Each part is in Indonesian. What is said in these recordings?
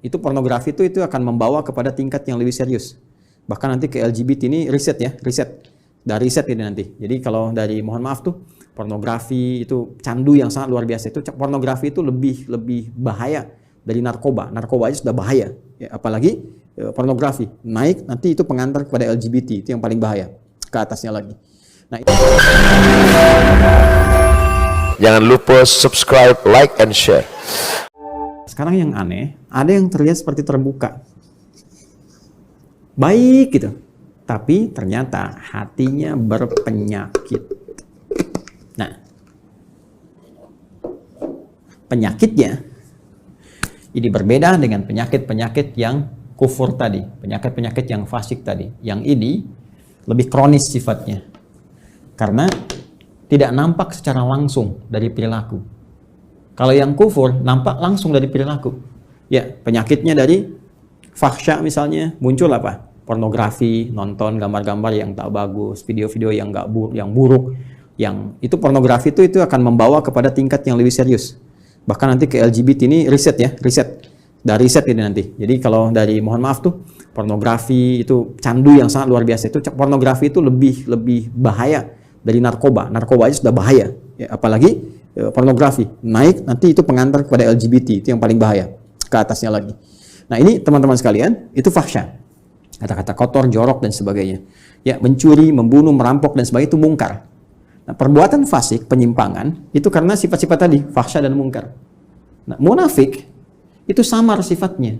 Itu pornografi itu akan membawa kepada tingkat yang lebih serius. Bahkan nanti ke LGBT ini riset. Dari riset ini nanti. Jadi kalau dari mohon maaf tuh pornografi itu candu yang sangat luar biasa. Itu pornografi itu lebih bahaya dari narkoba. Narkoba aja sudah bahaya. Ya, apalagi pornografi naik nanti itu pengantar kepada LGBT, itu yang paling bahaya. Ke atasnya lagi. Nah, jangan lupa subscribe, like, and share. Sekarang yang aneh, ada yang terlihat seperti terbuka. Baik gitu. Tapi ternyata hatinya berpenyakit. Nah, penyakitnya ini berbeda dengan penyakit-penyakit yang kufur tadi. Penyakit-penyakit yang fasik tadi. Yang ini lebih kronis sifatnya. Karena tidak nampak secara langsung dari perilaku. Kalau yang kufur nampak langsung dari perilaku. Ya, penyakitnya dari fahsya misalnya muncul apa? Pornografi, nonton gambar-gambar yang tak bagus, video-video yang buruk, yang itu pornografi itu akan membawa kepada tingkat yang lebih serius. Bahkan nanti ke LGBT ini riset. Dari riset ini nanti. Jadi kalau dari mohon maaf tuh pornografi itu candu yang sangat luar biasa. Itu pornografi itu lebih bahaya dari narkoba. Narkoba aja sudah bahaya. Ya, apalagi pornografi naik nanti itu pengantar kepada LGBT, itu yang paling bahaya. Ke atasnya lagi. Nah, ini teman-teman sekalian, itu fahsya. Kata-kata kotor, jorok dan sebagainya. Ya, mencuri, membunuh, merampok dan sebagainya itu mungkar. Nah, perbuatan fasik, penyimpangan itu karena sifat-sifat tadi, fahsya dan mungkar. Nah, munafik itu samar sifatnya.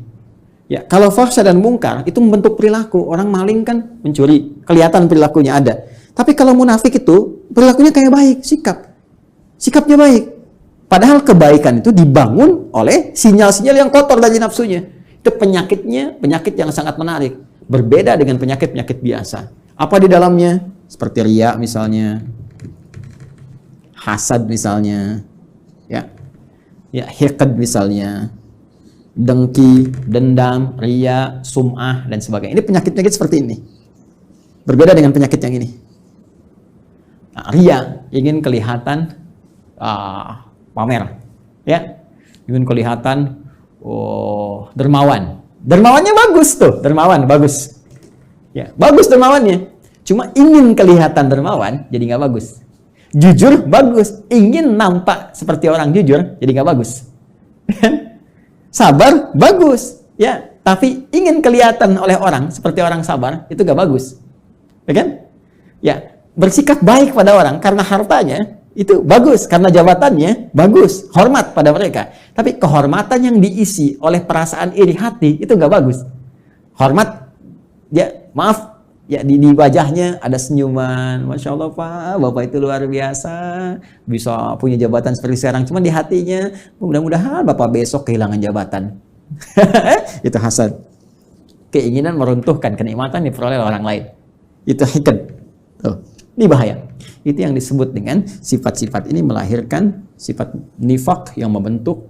Ya, kalau fahsya dan mungkar itu membentuk perilaku. Orang maling kan mencuri, kelihatan perilakunya ada. Tapi kalau munafik itu perilakunya kayak baik, sikapnya baik. Padahal kebaikan itu dibangun oleh sinyal-sinyal yang kotor dari nafsunya. Itu penyakitnya, penyakit yang sangat menarik. Berbeda dengan penyakit-penyakit biasa. Apa di dalamnya? Seperti riya misalnya, hasad misalnya, ya hiqd misalnya, dengki, dendam, riya, sum'ah dan sebagainya. Ini penyakit-penyakit seperti ini. Berbeda dengan penyakit yang ini. Nah, riya ingin kelihatan pamer, ya, ingin kelihatan dermawan. Dermawannya bagus tuh, dermawan bagus, ya bagus dermawannya. Cuma ingin kelihatan dermawan, jadi nggak bagus. Jujur bagus, ingin nampak seperti orang jujur, jadi nggak bagus. Sabar bagus, ya, tapi ingin kelihatan oleh orang seperti orang sabar, itu nggak bagus, ya kan? Ya, bersikap baik pada orang karena hartanya itu bagus, karena jabatannya bagus, hormat pada mereka. Tapi kehormatan yang diisi oleh perasaan iri hati itu nggak bagus. Hormat, ya maaf, ya di wajahnya ada senyuman, masya Allah Pak, Bapak itu luar biasa, bisa punya jabatan seperti sekarang. Cuma di hatinya, mudah-mudahan Bapak besok kehilangan jabatan. Itu hasad, keinginan meruntuhkan kenikmatan diperoleh orang lain. Itu hiqd. Ini bahaya. Itu yang disebut dengan sifat-sifat ini melahirkan sifat nifak yang membentuk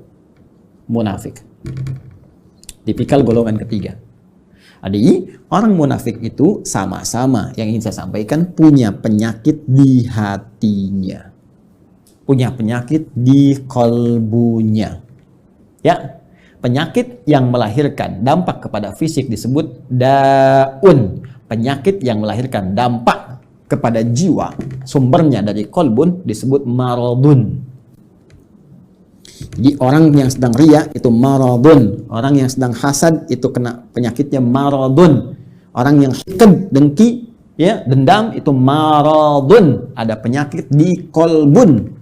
munafik. Tipikal golongan ketiga. Jadi orang munafik itu sama-sama yang ingin saya sampaikan punya penyakit di hatinya. Punya penyakit di kolbunya. Ya, penyakit yang melahirkan dampak kepada fisik disebut daun. Penyakit yang melahirkan dampak kepada jiwa, sumbernya dari kolbun disebut maradun. Jadi orang yang sedang riya itu maradun, orang yang sedang hasad itu kena penyakitnya maradun, orang yang hiqd, dengki, ya dendam itu maradun, ada penyakit di kolbun.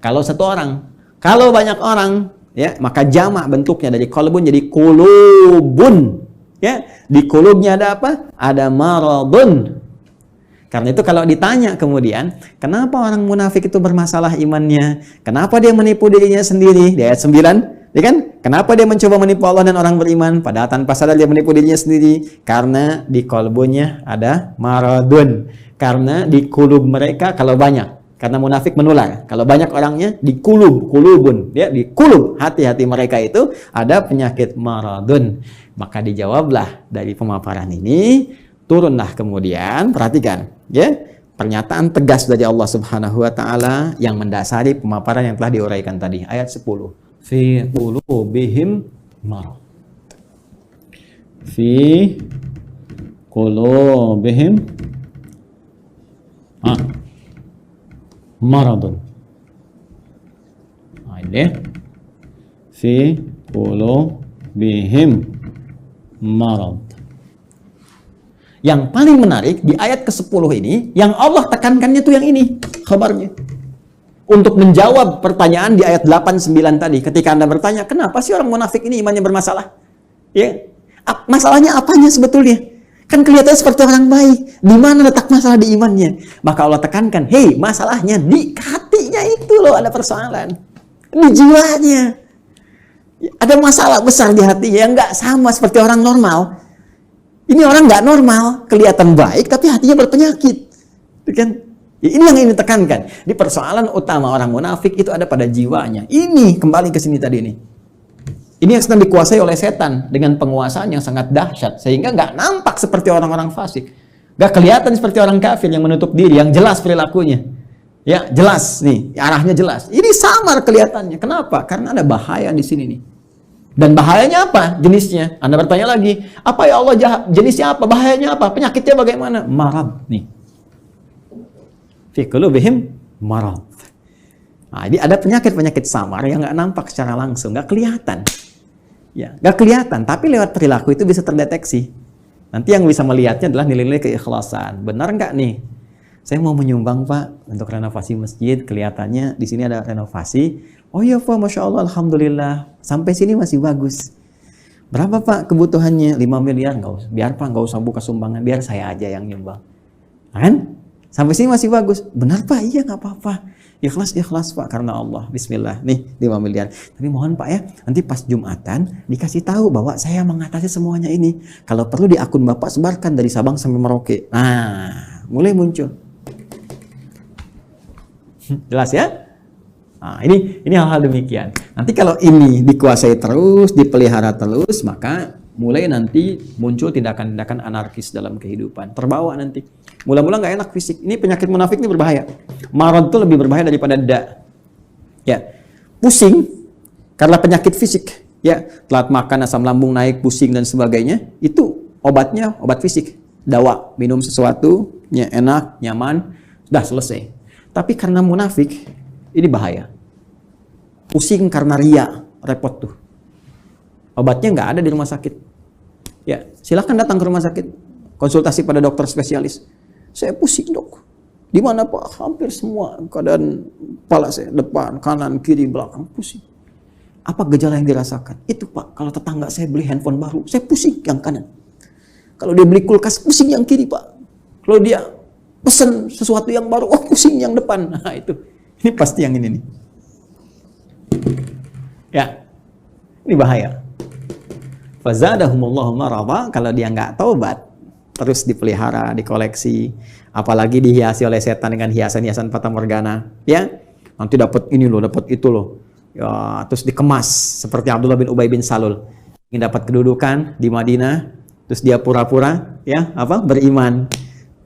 Kalau satu orang, kalau banyak orang, ya maka jamak bentuknya dari kolbun jadi kulubun. Ya, di kulubnya ada apa? Ada maradun. Karena itu kalau ditanya kemudian, kenapa orang munafik itu bermasalah imannya? Kenapa dia menipu dirinya sendiri? Di ayat 9, ya kan? Kenapa dia mencoba menipu Allah dan orang beriman? Padahal tanpa sadar dia menipu dirinya sendiri. Karena di kolbunya ada maradun. Karena di kulub mereka kalau banyak. Karena munafik menular. Kalau banyak orangnya di kulubun. Ya, di kulub hati-hati mereka itu ada penyakit maradun. Maka dijawablah dari pemaparan ini. Turunlah kemudian, perhatikan, ya, pernyataan tegas dari Allah Subhanahu wa taala yang mendasari pemaparan yang telah diuraikan tadi, ayat 10. Fi qulubihim marad. fi qulubihim maradun. Ini fi qulubihim marad. Yang paling menarik di ayat ke-10 ini, yang Allah tekankannya tuh yang ini, khabarnya. Untuk menjawab pertanyaan di ayat 8-9 tadi, ketika Anda bertanya, kenapa sih orang munafik ini imannya bermasalah? Ya, masalahnya apanya sebetulnya? Kan kelihatannya seperti orang baik. Di mana letak masalah di imannya? Maka Allah tekankan, hei, masalahnya di hatinya itu loh ada persoalan. Di jiwanya. Ada masalah besar di hatinya yang nggak sama seperti orang normal. Ini orang nggak normal, kelihatan baik tapi hatinya berpenyakit. Kan? Ya, ini yang ingin ditekankan. Di persoalan utama orang munafik itu ada pada jiwanya. Ini kembali ke sini tadi ini. Ini yang sedang dikuasai oleh setan dengan penguasaan yang sangat dahsyat sehingga nggak nampak seperti orang-orang fasik, nggak kelihatan seperti orang kafir yang menutup diri, yang jelas perilakunya, ya jelas nih arahnya jelas. Ini samar kelihatannya. Kenapa? Karena ada bahaya di sini nih. Dan bahayanya apa? Jenisnya. Anda bertanya lagi, apa ya Allah jahat? Jenisnya apa? Bahayanya apa? Penyakitnya bagaimana? Marad nih. Fi qulubihim marad. Nah, ini ada penyakit-penyakit samar yang nggak nampak secara langsung, nggak kelihatan. Ya, nggak kelihatan, tapi lewat perilaku itu bisa terdeteksi. Nanti yang bisa melihatnya adalah nilai-nilai keikhlasan. Benar nggak nih? Saya mau menyumbang Pak untuk renovasi masjid. Kelihatannya di sini ada renovasi. Oh iya Pak, Masya Allah, Alhamdulillah. Sampai sini masih bagus. Berapa Pak kebutuhannya? 5 miliar. Nggak usah. Biar Pak, nggak usah buka sumbangan. Biar saya aja yang nyumbang. Kan? Sampai sini masih bagus. Benar Pak, iya nggak apa-apa. Ikhlas Pak, karena Allah. Bismillah, nih 5 miliar. Tapi mohon Pak ya, nanti pas Jumatan dikasih tahu bahwa saya mengatasi semuanya ini. Kalau perlu di akun Bapak sebarkan dari Sabang sampai Merauke. Nah, mulai muncul. Jelas ya? Nah, ini hal-hal demikian. Nanti kalau ini dikuasai terus, dipelihara terus, maka mulai nanti muncul tindakan-tindakan anarkis dalam kehidupan. Terbawa nanti. Mula-mula nggak enak fisik. Ini penyakit munafik ini berbahaya. Marad itu lebih berbahaya daripada da. Ya, pusing karena penyakit fisik. Ya, telat makan, asam lambung naik, pusing dan sebagainya. Itu obatnya obat fisik. Dawa, minum sesuatu, ya, enak, nyaman, sudah selesai. Tapi karena munafik, ini bahaya. Pusing karena ria, repot tuh. Obatnya nggak ada di rumah sakit. Ya, silakan datang ke rumah sakit, konsultasi pada dokter spesialis. Saya pusing dok. Di mana Pak? Hampir semua keadaan kepala saya, depan, kanan, kiri, belakang pusing. Apa gejala yang dirasakan? Itu Pak, kalau tetangga saya beli handphone baru, saya pusing yang kanan. Kalau dia beli kulkas, pusing yang kiri Pak. Kalau dia pesen sesuatu yang baru, oh pusing yang depan. Nah itu, ini pasti yang ini nih. Ya, ini bahaya. Fazadahumullahu marada, kalau dia nggak taubat, terus dipelihara, dikoleksi, apalagi dihiasi oleh setan dengan hiasan-hiasan fatamorgana, ya, nanti dapat ini loh, dapat itu loh, ya, terus dikemas seperti Abdullah bin Ubay bin Salul, ingin dapat kedudukan di Madinah, terus dia pura-pura, ya, beriman,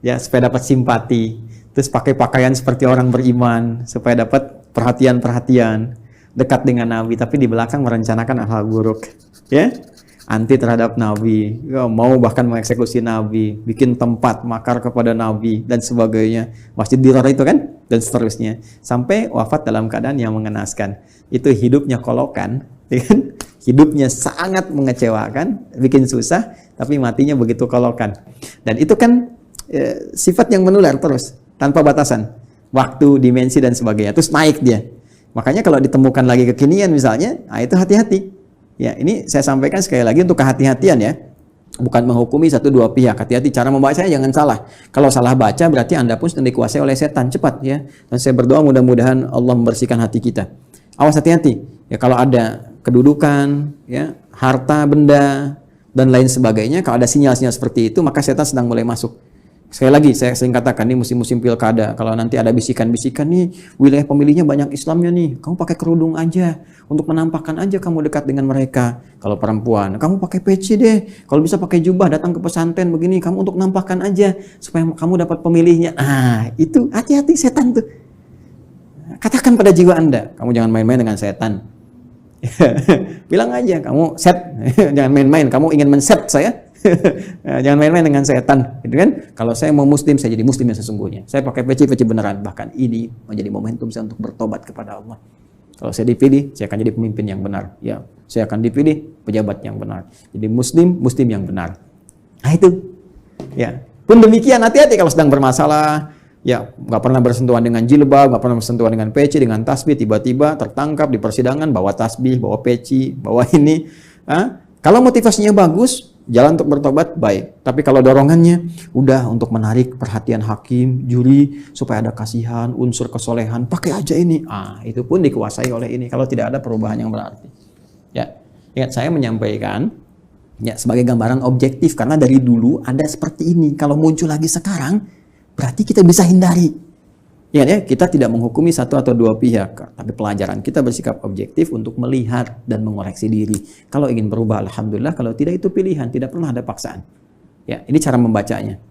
ya, supaya dapat simpati, terus pakai pakaian seperti orang beriman, supaya dapat perhatian-perhatian, dekat dengan Nabi, tapi di belakang merencanakan hal buruk, ya. Anti terhadap Nabi, ya, mau bahkan mengeksekusi Nabi, bikin tempat makar kepada Nabi dan sebagainya, Masjid Dirar itu kan, dan seterusnya, sampai wafat dalam keadaan yang mengenaskan. Itu hidupnya kolokan, ya kan? Hidupnya sangat mengecewakan, bikin susah, tapi matinya begitu kolokan. Dan itu kan sifat yang menular terus, tanpa batasan, waktu, dimensi dan sebagainya, terus naik dia. Makanya kalau ditemukan lagi kekinian misalnya, nah itu hati-hati. Ya, ini saya sampaikan sekali lagi untuk kehati-hatian ya. Bukan menghukumi satu dua pihak. Hati-hati cara membacanya jangan salah. Kalau salah baca berarti Anda pun sedang dikuasai oleh setan. Cepat ya. Dan saya berdoa mudah-mudahan Allah membersihkan hati kita. Awas hati-hati. Ya kalau ada kedudukan, ya, harta, benda dan lain sebagainya, kalau ada sinyal-sinyal seperti itu, maka setan sedang mulai masuk. Sekali lagi saya sering katakan ini musim-musim pilkada, kalau nanti ada bisikan-bisikan nih wilayah pemilihnya banyak Islamnya nih, kamu pakai kerudung aja untuk menampakkan aja kamu dekat dengan mereka. Kalau perempuan, kamu pakai peci deh, kalau bisa pakai jubah datang ke pesantren begini, kamu untuk nampakkan aja supaya kamu dapat pemilihnya. Ah, itu hati-hati setan tuh. Katakan pada jiwa Anda, kamu jangan main-main dengan setan. Bilang aja, kamu set, jangan main-main, kamu ingin men-set saya. Jangan main-main dengan setan, gitu kan? Kalau saya mau muslim, saya jadi muslim yang sesungguhnya. Saya pakai peci beneran. Bahkan ini menjadi momentum saya untuk bertobat kepada Allah. Kalau saya dipilih, saya akan jadi pemimpin yang benar. Ya, saya akan dipilih pejabat yang benar. Jadi muslim yang benar. Nah itu. Ya. Pun demikian, hati-hati kalau sedang bermasalah. Ya, nggak pernah bersentuhan dengan jilbab, nggak pernah bersentuhan dengan peci, dengan tasbih, tiba-tiba tertangkap di persidangan, bawa tasbih, bawa peci, bawa ini. Kalau motivasinya bagus, jalan untuk bertobat, baik. Tapi kalau dorongannya udah untuk menarik perhatian hakim, juri, supaya ada kasihan, unsur kesolehan, pakai aja ini. Itu pun dikuasai oleh ini, kalau tidak ada perubahan yang berarti. Ya, ingat saya menyampaikan, ya sebagai gambaran objektif, karena dari dulu ada seperti ini. Kalau muncul lagi sekarang, berarti kita bisa hindari. Ingat ya, kita tidak menghukumi satu atau dua pihak, tapi pelajaran kita bersikap objektif untuk melihat dan mengoreksi diri. Kalau ingin berubah, alhamdulillah. Kalau tidak, itu pilihan, tidak pernah ada paksaan. Ya, ini cara membacanya.